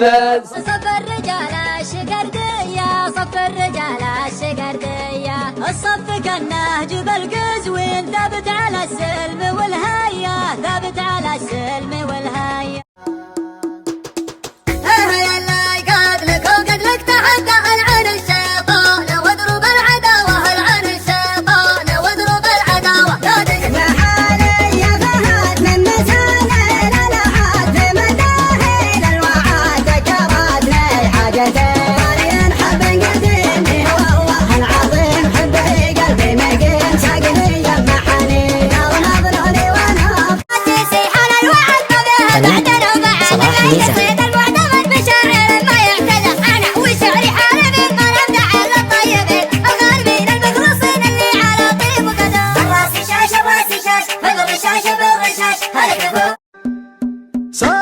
نفس. صف الرجال الشقردية صف الرجال الشقردية الصف كالنهج بالقزوين ثابت على السلم والهيا ثابت على السلم والهيا. So